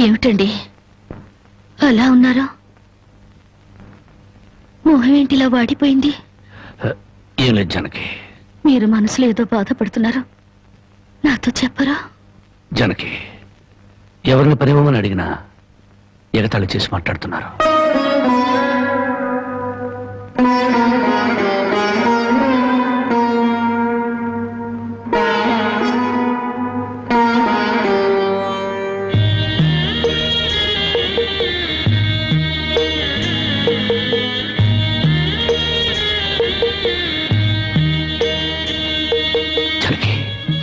ఏమిటండి అలా ఉన్నారా? మొహం ఏంటిలా వాడిపోయింది? ఏం లేదు జనకి. మీరు మనసులో ఏదో బాధపడుతున్నారు, నాతో చెప్పరా? జనకి, ఎవరిని పరిమమని అడిగినా ఎగతాళి చేసి మాట్లాడుతున్నారు.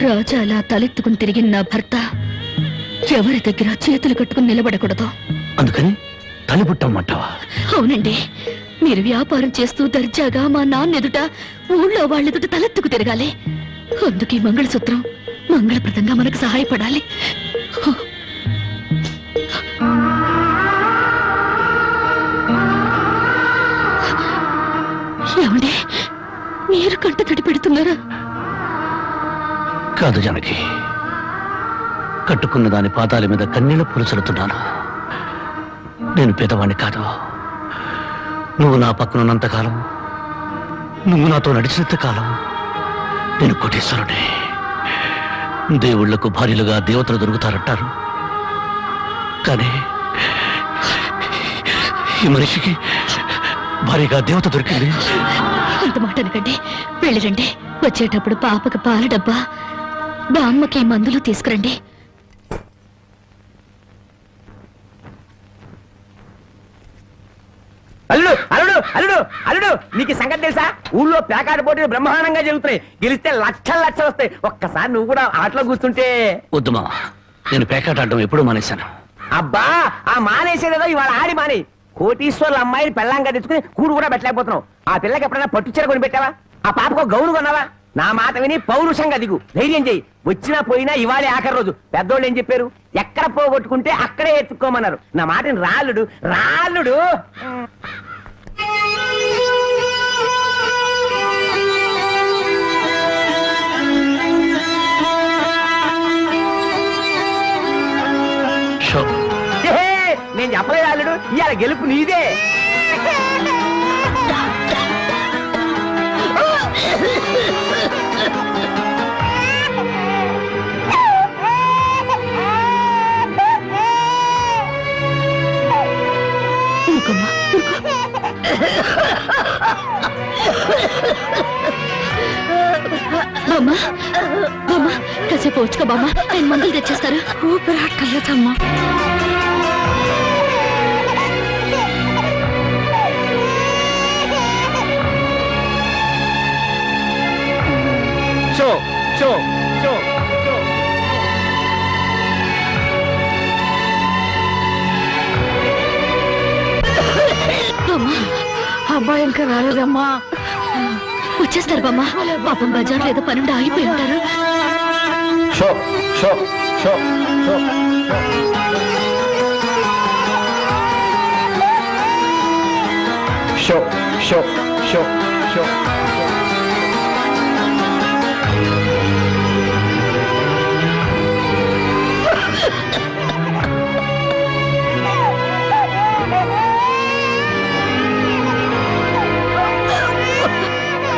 రాజా అలా తలెత్తుకుని తిరిగిన నా భర్త ఎవరి దగ్గర చేతులు కట్టుకుని నిలబడకూడదు. అందుకని తలిపుట్టమ్మంటావా? అవునండి, మీరు వ్యాపారం చేస్తూ దర్జాగా మా నాన్న ఎదుట, ఊళ్ళో వాళ్ళెదుట తలెత్తుకు తిరగాలి. అందుకే మంగళసూత్రం మంగళప్రదంగా మనకు సహాయపడాలి. ఏమండి, మీరు కంట తడి పెడుతున్నారా? కాదు జనకి, కట్టుకున్న దాని పాదాల మీద కన్నీళ్ల పులుసలుతున్నాను. నేను పేదవాణ్ణి కాదు. నువ్వు నా పక్కనున్నంతకాలం, నువ్వు నాతో నడిచినంత కాలం నేను కోటీశ్వరుడే. దేవుళ్లకు భార్యలుగా దేవతలు దొరుకుతారంటారు, కానీ ఈ మనిషికి భార్యగా దేవత దొరికింది. అంత మాట అనకండి, వెళ్ళిరండి. వచ్చేటప్పుడు పాపకి పాల డబ్బా, బామ్మకి మందులు తీసుకురండి. అల్లుడు అల్లుడు అల్లుడు అల్లుడు, నీకు సంగతి తెలుసా? ఊళ్ళో పేకాట పోటీలు బ్రహ్మాండంగా జరుగుతున్నాయి. గెలిస్తే లక్షలు లక్షలు వస్తాయి. ఒక్కసారి నువ్వు కూడా ఆటలో కూర్చుంటే. వద్దుమా, నేను పేకాట ఆడడం ఎప్పుడూ మానేశాను. అబ్బా, ఆ మానేసేదేదో ఇవాళ ఆడి మానే. కోటీశ్వర్ల అమ్మాయిని పెళ్ళంగా తెచ్చుకుని కూడు కూడా పెట్టలేకపోతున్నావు. ఆ పిల్లకి ఎప్పుడైనా పట్టుచీర కొని పెట్టావా? ఆ పాపకు గౌను కొన్నావా? నా మాట విని పౌరుషంగా దిగు, ధైర్యం చెయ్యి. వచ్చినా పోయినా ఇవాళే ఆఖరి రోజు. పెద్దోళ్ళు ఏం చెప్పారు? ఎక్కడ పోగొట్టుకుంటే అక్కడే ఎత్తుక్కోమన్నారు. నా మాటని రాళ్ళుడు రాళ్ళుడు. నేను చెప్పలేదు రాళ్ళుడు, ఇవాళ గెలుపు నీదే. బామ్మ, బామ్మ, కాసేపు వచ్చుకో బామ్మ, ఆయన మందులు తెచ్చేస్తారు. ఊపిరాటలేదమ్మా. షో షో షో షో. అబ్బాయి ఇంకా రాలేదమ్మా. వచ్చేస్తారు బామ్మ. పాపం బజార్లో ఏదో పనుండి ఆగిపోయి ఉంటారు. Show show show show show show show.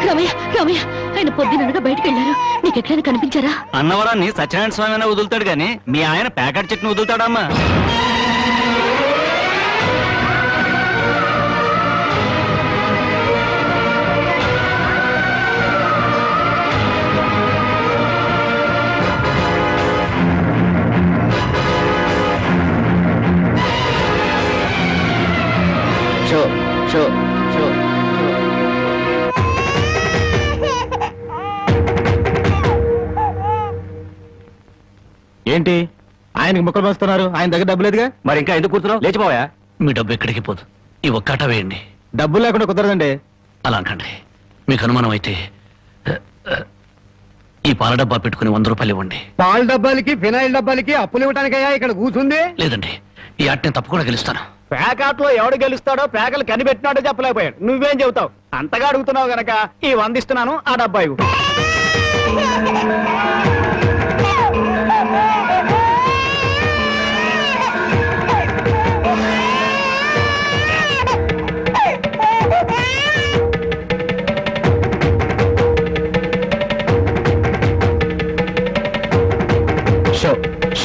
Ramaiah, Ramaiah, ఆయన పొద్దుననగా బయటకు వెళ్ళారు. నీకెక్కడైనా కనిపించారా? అన్నవరాన్ని సత్యనారాయణ స్వామి అయినా వదులుతాడు గాని మీ ఆయన ప్యాకెట్ చెట్టును వదులుతాడమ్మా. Show show show. ఏంటి ఆయనకి ముక్కలు పంచుతున్నారు? ఆయన దగ్గర డబ్బు లేదుగా, మరి ఇంకా ఎందుకు కూర్చున్నావు? లేచిపోయా. మీ డబ్బు ఎక్కడికి పోదు, ఈ ఒక్కట వేయండి. డబ్బులు లేకుండా కుదరదండి. అలా అంటండి. మీకు అనుమానం అయితే ఈ పాల డబ్బా పెట్టుకుని 100 రూపాయలు ఇవ్వండి. పాల డబ్బాలకి ఫినాయిల్ డబ్బాలకి అప్పులు ఇవ్వడానికయ్యా ఇక్కడ కూర్చుంది? లేదండి, ఈ ఆట నేను తప్పకుండా గెలుస్తాను. పేకాట్లో ఎవడు గెలుస్తాడో పేకలు కనిపెట్టినాడో చెప్పలేకపోయాడు. నువ్వేం చెబుతావు? అంతగా అడుగుతున్నావు గనక ఈ 100 ఇస్తున్నాను, ఆ డబ్బా ఇవ్వు.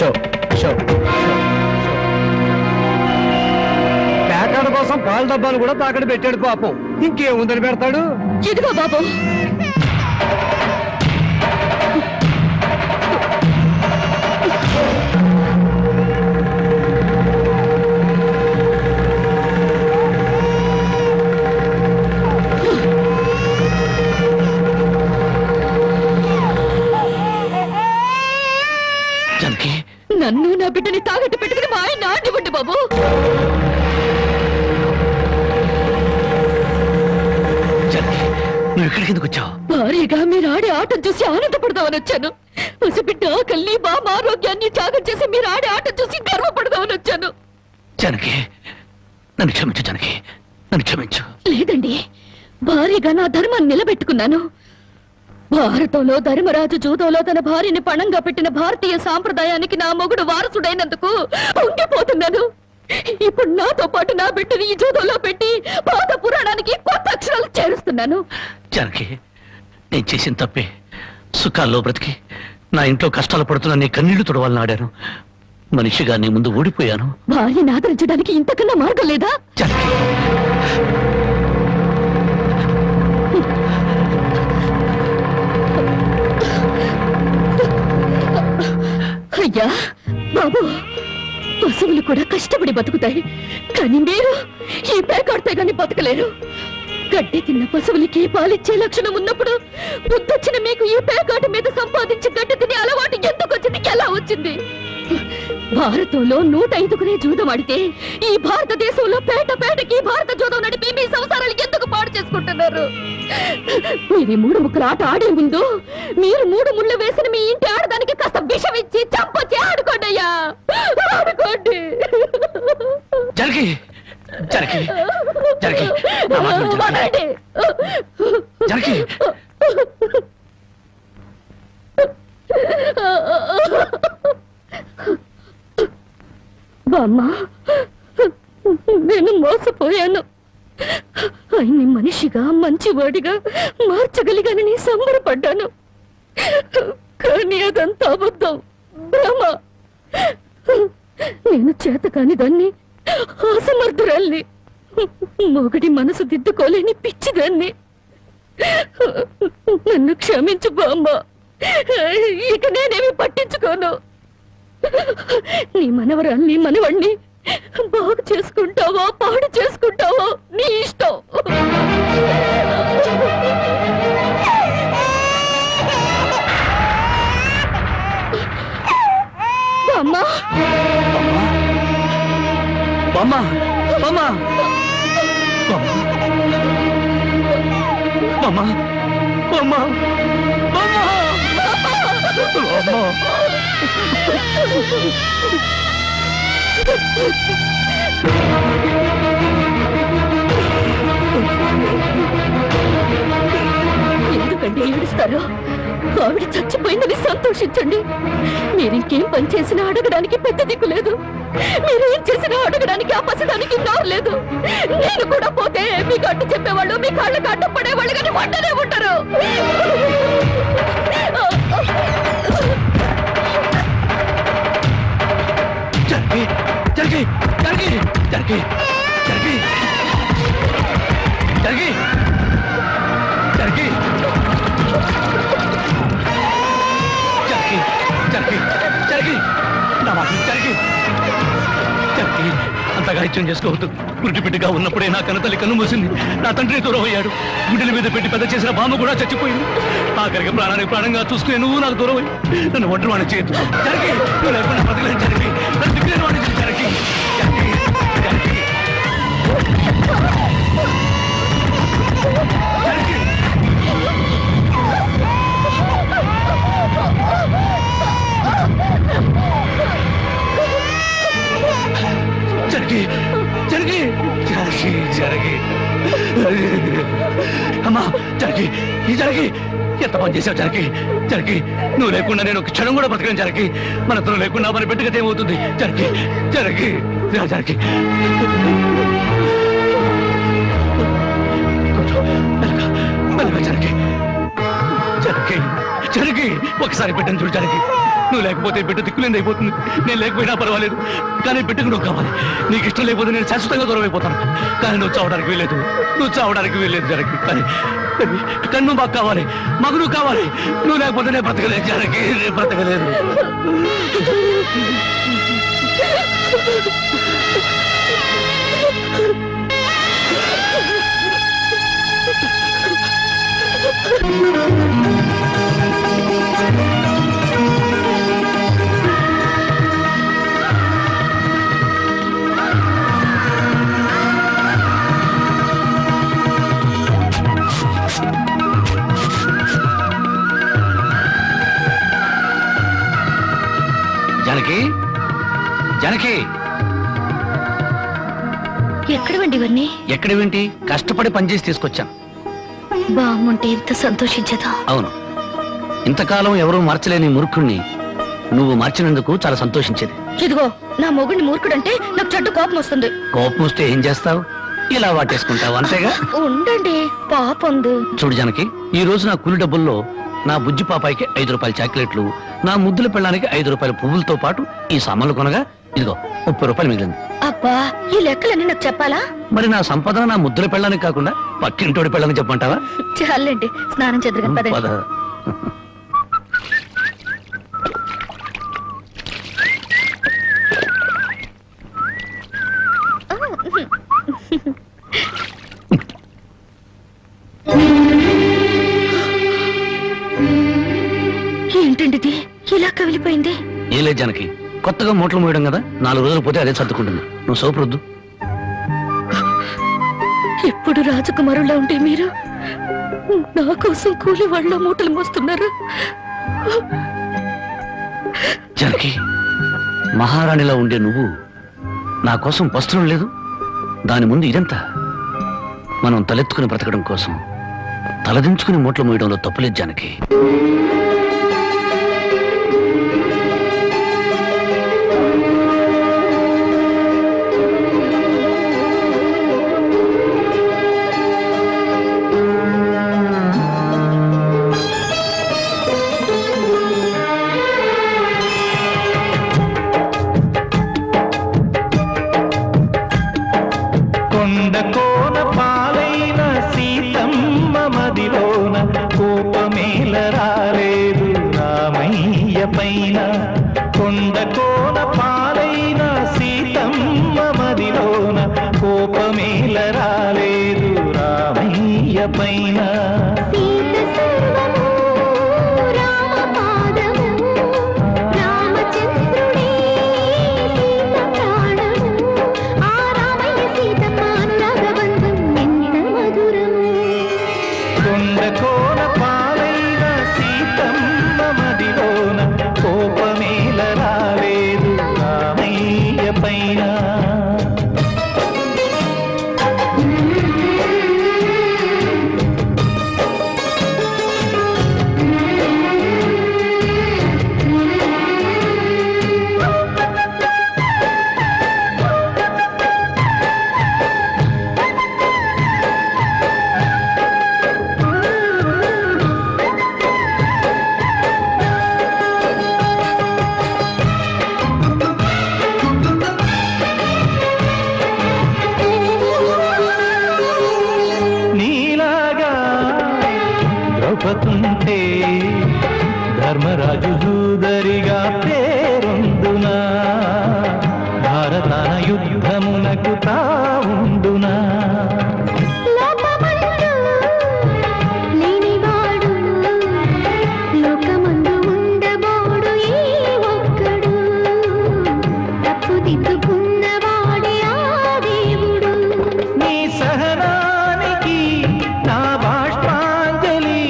షో షో ప్యాకాడ కోసం పాల డబ్బాలు కూడా తాకడ పెట్టాడు పాపం. ఇంకేముందని పెడతాడు? ఇదిగో బాబు, నన్ను నా బిడ్డని తాగట్టు పెట్టుకుని మా ఆయన ఆడివ్వండి బాబు. నువ్వు ఎక్కడికి ఎందుకు వచ్చావు? భారీగా మీరు ఆడే ఆటం చూసి ఆనందపడదామని వచ్చాను. పసిబిడ్డ ఆకలిని బామ ఆరోగ్యాన్ని త్యాగం చేసి మీరు ఆడే ఆటం చూసి గర్వపడదామని వచ్చాను. జనకి, నన్ను క్షమించు జనకి, నన్ను క్షమించు. లేదండి, భారీగా నా ధర్మాన్ని నిలబెట్టుకున్నాను. భారతంలో ధర్మరాజు జూదంలో తన భార్యని పణంగా పెట్టిన భారతీయ సాంప్రదాయానికి నా మొగుడు వారసుడైనందుకు పొంగిపోతున్నాను. ఇప్పుడు నాతో పాటు నా బిడ్డని ఈ జూదంలో పెట్టి పాత పురాణానికి కొత్త అక్షరాలు చేరుస్తున్నాను. జనకి, నేను చేసిన తప్పే. సుఖాల్లో బ్రతికి నా ఇంట్లో కష్టాలు పడుతున్నా నీ కన్నీళ్లు తుడవాలని ఆడాను. మనిషిగా నీ ముందు ఓడిపోయాను. భార్యని ఆదరించడానికి ఇంతకన్నా మార్గం లేదా? జనకి, అయ్యా బాబు, పశువులు కూడా కష్టపడి బతుకుతాయి, కానీ మీరు ఈ పేకాడితే గాని బతకలేరు. గడ్డి తిన్న పశువులకి పాలిచ్చే లక్షణం ఉన్నప్పుడు బుద్ధొచ్చిన మీకు ఈ పేకాట మీద సంపాదించి గడ్డి తినే అలవాటు ఎందుకు వచ్చింది, ఎలా వచ్చింది? భారతంలో 105 జూదం ఆడితే ఈ భారతదేశంలో పేటకి భారత జూదం నడిపి మీ సంసారాలు ఎందుకు పాడు చేసుకుంటున్నారు? మీరు 3 ముక్కల ఆట ఆడే ముందు మీరు 3 ముళ్ళు వేసిన మీ ఇంటి ఆడదానికి కాస్త విషం ఇచ్చి చంపొచ్చి ఆడుకోండి అయ్యా, ఆడుకోండి. జనకి, జనకి, జనకి, నా మాట విను జనకి. జనకి, బామ్మా, నేను మోసపోయాను. ఆయన్ని మనిషిగా మంచివాడిగా మార్చగలిగానని సంబరపడ్డాను. కానీ అదంతా అబద్ధం, భ్రమ. నేను చేతకాని దాన్ని, అసమర్థురాల్ని, మొగడి మనసు దిద్దుకోలేని పిచ్చిదాన్ని. నన్ను క్షమించు బామ్మ, ఇక నేనేమి పట్టించుకోను. నీ మనవరాల్ని మనవణ్ణి బాగు చేసుకుంటావో పాడు చేసుకుంటావో నీ ఇష్టం. బామ్మ, బామ్మ, బామ్మ, బామ్మ, బామ్మ, బామ్మ, బామ్మ. ఎందుకంటే ఏడుస్తారు? ఆవిడ చచ్చిపోయిందని సంతోషించండి. మీరింకేం పని చేసినా అడగడానికి పెద్ద దిక్కు లేదు. మీరేం చేసినా అడగడానికి ఆ పసడానికి నోరు లేదు. నేను కూడా పోతే మీకు అడ్డు చెప్పేవాళ్ళు, మీ కాళ్ళకి అడ్డు పడేవాళ్ళు కానీ వంటనే ఉంటారు. జనకి, జనకి, జనకి, జనకి, జనకి, జనకి, జనకి, జనకి, జనకి, జనకి, నా మాట జనకి, జనకి, అంతగా ఇచ్చం చేసుకోవద్దు. గుడ్డిపిడ్డిగా ఉన్నప్పుడే నా కన్నతల్లి కన్ను మూసింది. నా తండ్రి దూరం అయ్యాడు. గుండెల మీద పెట్టి పెద్ద చేసిన బామ్మ కూడా చచ్చిపోయింది. ఆఖరికి ప్రాణానికి ప్రాణంగా చూసుకునే నువ్వు నాకు దూరం అయ్యి నన్ను ఒంటరివాణి చేయొద్దు. జనకి, నువ్వు లేకుండా బ్రతకలేను జనకి, నన్ను దిక్కులేని వాడిని జనకి, జనకి, జనకి, జనకి. జనకి, జనకి, జనకి, జనకి, అమ్మా, జనకి, ఈ జనకి, ఎంత పని చేసావు జనకి, జనకి, నువ్వు లేకుండా నేను ఒక క్షణం కూడా బ్రతకను జనకి. మనతో లేకుండా మన బిడ్డగత ఏమవుతుంది జనకి, జనకి, జనకి. జనకి, జనకి, జనకి, ఒకసారి బిడ్డను చూడు జనకి, నువ్వు లేకపోతే బిడ్డ దిక్కులేని అయిపోతుంది. నేను లేకపోయినా పర్వాలేదు, కానీ బిడ్డకు నువ్వు కావాలి. నీకు ఇష్టం లేకపోతే నేను శాశ్వతంగా దూరం అయిపోతాను. కానీ నువ్వు చావడానికి వీల్లేదు, నువ్వు చావడానికి వీల్లేదు జనకి. కానీ నువ్వు మాకు కావాలి, మాకు నువ్వు కావాలి. నువ్వు లేకపోతే నేను బ్రతకలేదు జనకి, నేను బ్రతకలేదు. జానకి, జానకి, ఎక్కడవండి ఇవన్నీ? ఎక్కడేంటి? కష్టపడి పనిచేసి తీసుకొచ్చాను. బాగుంటే ఎంత సంతోషించదా? అవును, ఇంతకాలం ఎవరూ మార్చలేని మూర్ఖుణ్ణి నువ్వు మార్చినందుకు చాలా సంతోషించేది. ఇదిగో, నా మొగుడిని మూర్ఖుడంటే నాకు చెడ్డ కోపం వస్తుంది. కోపం వస్తే ఏం చేస్తావు? ఇలా వాటేసుకుంటావు, అంతేగా? ఉండండి, పాపం. చూడు జానకి, ఈ రోజు నా కూలి డబ్బుల్లో నా బుజ్జి పాపాయికి 5 రూపాయల చాక్లెట్లు, నా ముద్దుల పెళ్ళానికి 5 రూపాయల పువ్వులతో పాటు ఈ సామాన్లు కొనగా ఇదిగో 30 రూపాయలు మిగిలింది. అబ్బా, ఈ లెక్కలన్నీ నాకు చెప్పాలా? మరి నా సంపాదన నా ముద్దుల పెళ్ళానికి కాకుండా పక్కింటోడి పెళ్ళానికి చెప్పమంటావా? చాలండి, స్నానం చేద్దరు పదండి. పద. ఏంటండి ఇది ఇలా కవిలిపోయింది? ఏ లేదు జానకి, కొత్తగా మూటలు మోయడం కదా, 4 రోజులు పోతే అదే సర్దుకుంటుంది. నువ్వు సోపరొద్దు. ఇప్పుడు రాజకుమారులా ఉంటే మీరు నా కోసం కూలి వాళ్ళ మూటలు మోస్తున్నారు. జానకి, మహారాణిలా ఉండే నువ్వు నా కోసం వస్త్రం లేదు, దాని ముందు ఇదంతా. మనం తలెత్తుకుని బ్రతకడం కోసం తలదించుకుని మూటలు మోయడంలో తప్పులేదు జానకి. కొండకోన పాలైన సీతమ్మ మదిలోన కోపమేల రాలేదు రామయ్య పైన. కొండకోన పాలైన సీతమ్మ మదిలోన కోపమేల రాలేదు రామయ్య పైన. కొండకోన పాలైన సీతమ్మ మదిలోన కోపమేల రాలేదు రామయ్య పైన. ద్రౌపదుంటే ధర్మరాజు జూదరిగా పేరొందునా, భారతాన యుద్ధమునకు తావుండునా. నీ సహనానికి నా బాష్పాంజలి,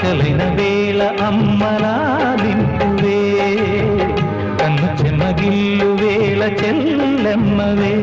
ఆకలైన వేళ అమ్మలా దింపువే కన్ను చెమ్మగిల్లు వేళ చెల్లెమ్మవే